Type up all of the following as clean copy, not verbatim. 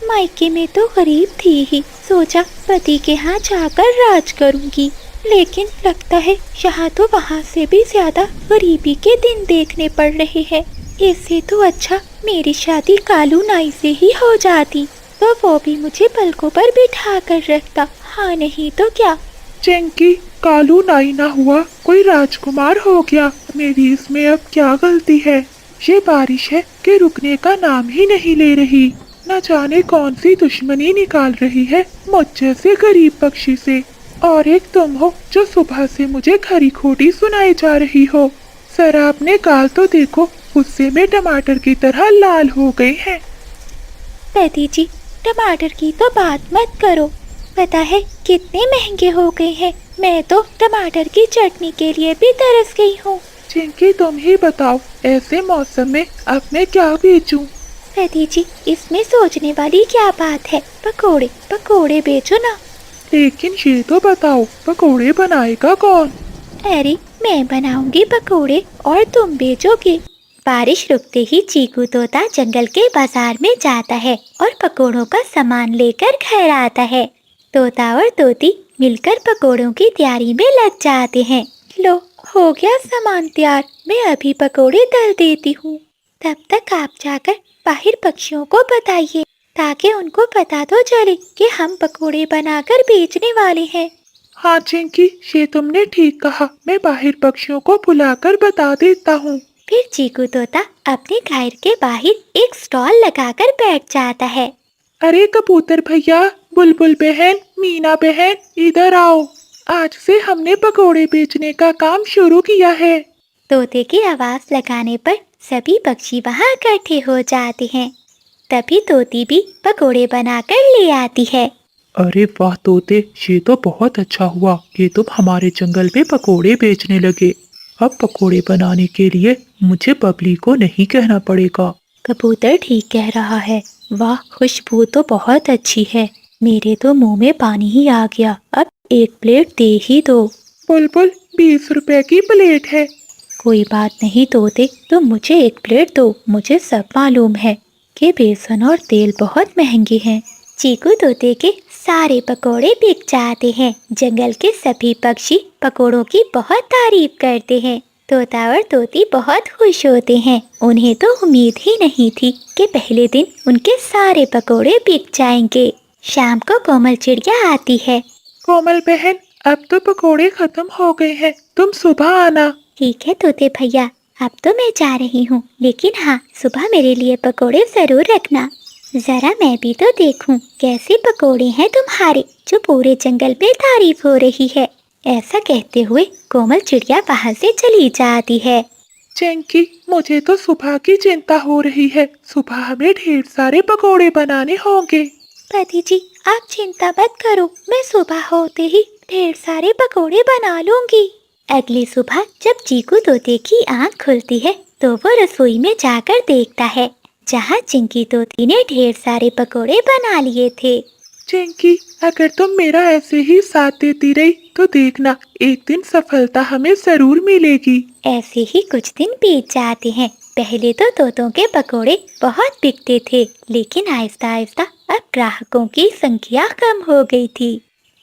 मायके में तो गरीब थी ही, सोचा पति के यहाँ जाकर राज करूंगी, लेकिन लगता है यहाँ तो वहाँ से भी ज्यादा गरीबी के दिन देखने पड़ रहे हैं। इससे तो अच्छा मेरी शादी कालू नाई से ही हो जाती, तो वो भी मुझे पलकों पर बिठा कर रखता। हाँ नहीं तो क्या। चिंकी, कालू नाई ना हुआ कोई राजकुमार हो गया। मेरी इसमें अब क्या गलती है? ये बारिश है कि रुकने का नाम ही नहीं ले रही। न जाने कौन सी दुश्मनी निकाल रही है मुझ जैसे गरीब पक्षी से। और एक तुम हो जो सुबह से मुझे खरी खोटी सुनाई जा रही हो। जरा अपने गाल तो देखो, गुस्से में टमाटर की तरह लाल हो गए हैं। दादी जी, टमाटर की तो बात मत करो, पता है कितने महंगे हो गए हैं। मैं तो टमाटर की चटनी के लिए भी तरस गई हूँ। चिंकी, तुम ही बताओ, ऐसे मौसम में अब मैं क्या बेचूं? दादी जी, इसमें सोचने वाली क्या बात है, पकोड़े पकोड़े बेचो ना। लेकिन ये तो बताओ, पकोड़े बनाएगा कौन? अरे मैं बनाऊंगी पकोड़े और तुम बेचोगे। बारिश रुकते ही चीकू तोता जंगल के बाजार में जाता है और पकोड़ों का सामान लेकर घर आता है। तोता और तोती मिलकर पकोड़ों की तैयारी में लग जाते हैं। लो, हो गया सामान तैयार, मैं अभी पकोड़े तल देती हूँ। तब तक आप जाकर बाहर पक्षियों को बताइए, ताकि उनको पता तो चले कि हम पकोड़े बनाकर बेचने वाले हैं। हाँ चिंकी, ये तुमने ठीक कहा। मैं बाहर पक्षियों को बुलाकर बता देता हूँ। फिर चीकू तोता अपने घर के बाहर एक स्टॉल लगाकर बैठ जाता है। अरे कबूतर भैया, बुलबुल बहन, मीना बहन, इधर आओ। आज से हमने पकोड़े बेचने का काम शुरू किया है। तोते की आवाज लगाने पर सभी पक्षी वहाँ इकट्ठे हो जाते हैं। तभी तोती भी पकोड़े बनाकर ले आती है। अरे वाह तोते, ये तो बहुत अच्छा हुआ कि तुम हमारे जंगल में पकोड़े बेचने लगे। अब पकोड़े बनाने के लिए मुझे बबली को नहीं कहना पड़ेगा। कबूतर ठीक कह रहा है। वाह, खुशबू तो बहुत अच्छी है, मेरे तो मुंह में पानी ही आ गया। अब एक प्लेट दे ही दो। बुलबुल, 20 रुपए की प्लेट है। कोई बात नहीं तोते, तुम मुझे एक प्लेट दो। मुझे सब मालूम है कि बेसन और तेल बहुत महंगे हैं। चीकू तोते के सारे पकोड़े बिक जाते हैं। जंगल के सभी पक्षी पकोड़ों की बहुत तारीफ करते हैं। तोता और तोती बहुत खुश होते हैं। उन्हें तो उम्मीद ही नहीं थी कि पहले दिन उनके सारे पकोड़े बिक जाएंगे। शाम को कोमल चिड़िया आती है। कोमल बहन, अब तो पकोड़े खत्म हो गए हैं, तुम सुबह आना। ठीक है तोते भैया, अब तो मैं जा रही हूँ, लेकिन हाँ, सुबह मेरे लिए पकोड़े जरूर रखना। जरा मैं भी तो देखूं कैसे पकोड़े हैं तुम्हारे, जो पूरे जंगल में तारीफ हो रही है। ऐसा कहते हुए कोमल चिड़िया वहाँ से चली जाती है। चिंकी, मुझे तो सुबह की चिंता हो रही है। सुबह हमें ढेर सारे पकोड़े बनाने होंगे। पति जी, आप चिंता मत करो, मैं सुबह होते ही ढेर सारे पकोड़े बना लूंगी। अगली सुबह जब चीकू तोते की आँख खुलती है तो वो रसोई में जाकर देखता है, जहाँ चिंकी तोती ने ढेर सारे पकोड़े बना लिए थे। चिंकी, अगर तुम मेरा ऐसे ही साथ देती रही तो देखना, एक दिन सफलता हमें जरूर मिलेगी। ऐसे ही कुछ दिन बीत जाते हैं। पहले तो तोतों के पकोड़े बहुत बिकते थे, लेकिन आहिस्ता आहिस्ता अब ग्राहकों की संख्या कम हो गई थी।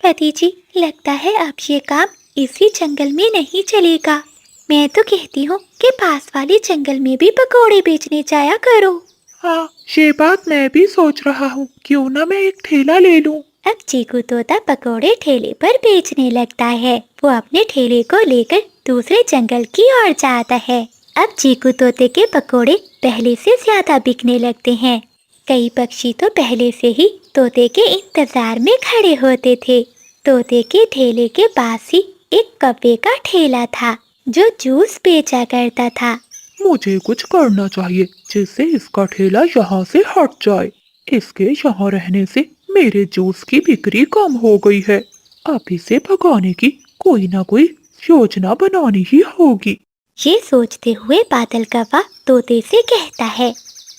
पति जी, लगता है अब ये काम इसी जंगल में नहीं चलेगा। मैं तो कहती हूँ कि पास वाले जंगल में भी पकोड़े बेचने जाया करो। हाँ, ये बात मैं भी सोच रहा हूँ, क्यों ना मैं एक ठेला ले लूँ। अब चीकू तोता पकोड़े ठेले पर बेचने लगता है। वो अपने ठेले को लेकर दूसरे जंगल की ओर जाता है। अब चीकू तोते के पकोड़े पहले से ज्यादा बिकने लगते हैं। कई पक्षी तो पहले से ही तोते के इंतजार में खड़े होते थे। तोते के ठेले के पास ही एक कौवे का ठेला था, जो जूस बेचा करता था। मुझे कुछ करना चाहिए जिससे इसका ठेला यहाँ से हट जाए। इसके यहाँ रहने से मेरे जूस की बिक्री कम हो गई है। अब इसे भगाने की कोई ना कोई योजना बनानी ही होगी। ये सोचते हुए बादल कौवा तोते से कहता है,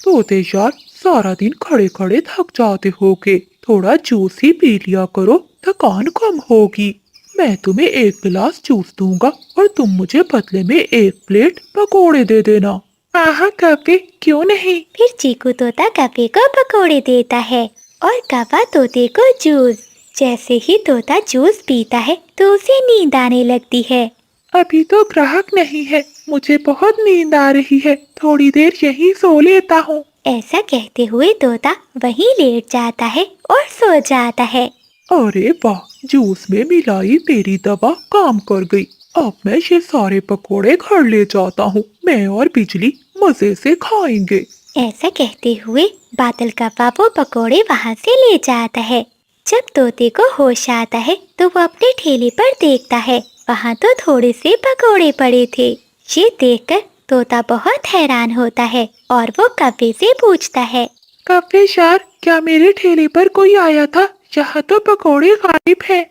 तोते यार, सारा दिन खड़े खड़े थक जाते होगे, थोड़ा जूस ही पी लिया करो, थकान कम होगी। मैं तुम्हें एक गिलास जूस दूंगा और तुम मुझे बदले में एक प्लेट पकोड़े दे देना। हाँ कौवे, क्यों नहीं। फिर चीकू तोता कौवे को पकोड़े देता है और कौवा तोते को जूस। जैसे ही तोता जूस पीता है तो उसे नींद आने लगती है। अभी तो ग्राहक नहीं है, मुझे बहुत नींद आ रही है, थोड़ी देर यहीं सो लेता हूँ। ऐसा कहते हुए तोता वहीं लेट जाता है और सो जाता है। अरे वाह, जूस में मिलाई मेरी दवा काम कर गई। अब मैं ये सारे पकोड़े घर ले जाता हूँ, मैं और बिजली मजे से खाएंगे। ऐसा कहते हुए बादल कौवा वो पकोड़े वहाँ से ले जाता है। जब तोते को होश आता है तो वो अपने ठेले पर देखता है, वहाँ तो थोड़े से पकोड़े पड़े थे। ये देखकर तोता बहुत हैरान होता है और वो कौवे से पूछता है, कव्वे यार, क्या मेरे ठेले पर कोई आया था? यहाँ तो पकोड़े गायब है।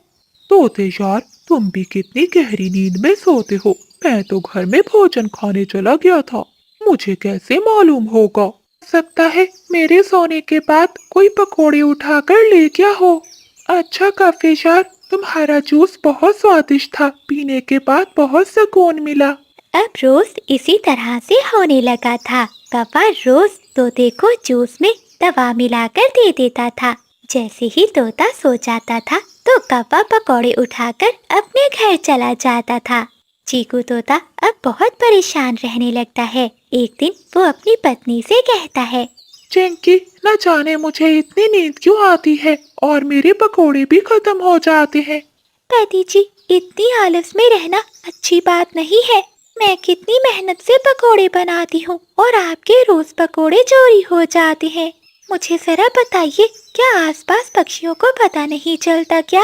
तोते यार, तुम भी कितनी गहरी नींद में सोते हो। मैं तो घर में भोजन खाने चला गया था, मुझे कैसे मालूम होगा? हो सकता है मेरे सोने के बाद कोई पकोड़े उठाकर ले गया हो। अच्छा कव्वे यार, तुम्हारा जूस बहुत स्वादिष्ट था, पीने के बाद बहुत सुकून मिला। अब रोज इसी तरह से होने लगा था। कौवा रोज तोते को जूस में दवा मिलाकर दे देता था। जैसे ही तोता सो जाता था तो कौवा पकौड़े उठाकर अपने घर चला जाता था। चीकू तोता अब बहुत परेशान रहने लगता है। एक दिन वो अपनी पत्नी से कहता है, चिंकी, न जाने मुझे इतनी नींद क्यों आती है और मेरे पकोड़े भी खत्म हो जाते हैं। पति जी, इतनी आलस में रहना अच्छी बात नहीं है। मैं कितनी मेहनत से पकोड़े बनाती हूँ और आपके रोज पकोड़े चोरी हो जाते हैं। मुझे जरा बताइए, क्या आसपास पक्षियों को पता नहीं चलता क्या?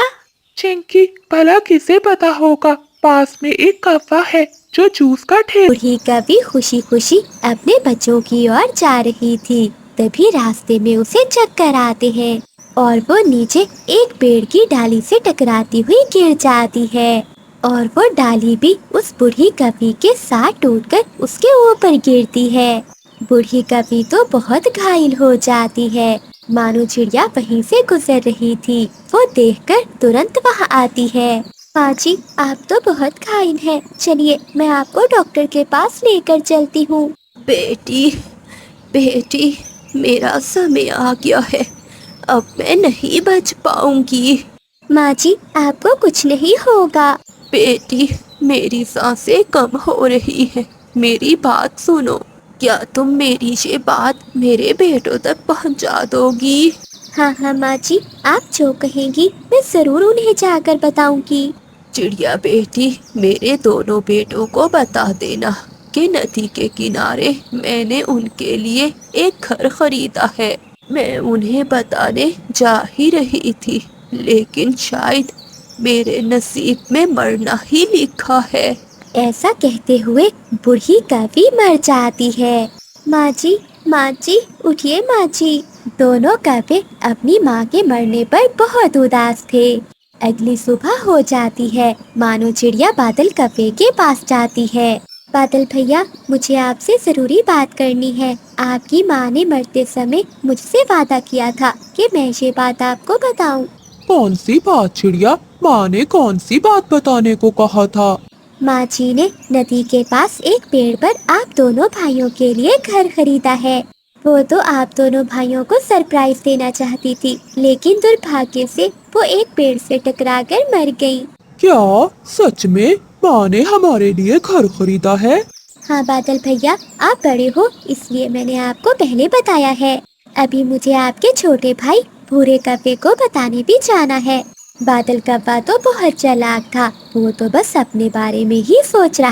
चिंकी, भला किसे पता होगा? पास में एक कौवा है जो जूस का ठेला। बूढ़ी कभी खुशी खुशी अपने बच्चों की ओर जा रही थी। तभी रास्ते में उसे चक्कर आते हैं और वो नीचे एक पेड़ की डाली से टकराती हुई गिर जाती है और वो डाली भी उस बूढ़ी कभी के साथ टूटकर उसके ऊपर गिरती है। बूढ़ी कभी तो बहुत घायल हो जाती है। मानो चिड़िया वहीं से गुजर रही थी, वो देखकर तुरंत वहाँ आती है। माँ जी, आप तो बहुत घायल हैं, चलिए मैं आपको डॉक्टर के पास लेकर चलती हूँ। बेटी, बेटी, मेरा समय आ गया है, अब मैं नहीं बच पाऊंगी। माँ जी, आपको कुछ नहीं होगा। बेटी, मेरी सांसें कम हो रही हैं, मेरी बात सुनो। क्या तुम मेरी ये बात मेरे बेटों तक पहुंचा दोगी? हाँ हाँ माँ जी, आप जो कहेंगी मैं जरूर उन्हें जाकर बताऊंगी। चिड़िया बेटी, मेरे दोनों बेटों को बता देना कि नदी के किनारे मैंने उनके लिए एक घर खरीदा है। मैं उन्हें बताने जा ही रही थी, लेकिन शायद मेरे नसीब में मरना ही लिखा है। ऐसा कहते हुए बूढ़ी कभी मर जाती है। माँ जी, उठिए माँ जी। दोनों कौवे अपनी माँ के मरने पर बहुत उदास थे। अगली सुबह हो जाती है। मानो चिड़िया बादल कौवे के पास जाती है। बादल भैया, मुझे आपसे जरूरी बात करनी है। आपकी माँ ने मरते समय मुझसे वादा किया था कि मैं ये बात आपको बताऊं। कौन सी बात चिड़िया? माँ ने कौन सी बात बताने को कहा था? माँ जी ने नदी के पास एक पेड़ पर आप दोनों भाइयों के लिए घर खरीदा है। वो तो आप दोनों भाइयों को सरप्राइज देना चाहती थी, लेकिन दुर्भाग्य से वो एक पेड़ से टकराकर मर गई। क्या सच में माँ ने हमारे लिए घर खरीदा है? हाँ बादल भैया, आप बड़े हो इसलिए मैंने आपको पहले बताया है। अभी मुझे आपके छोटे भाई भूरे कौवे को बताने भी जाना है। बादल कौवा तो बहुत चालाक था, वो तो बस अपने बारे में ही सोच रहा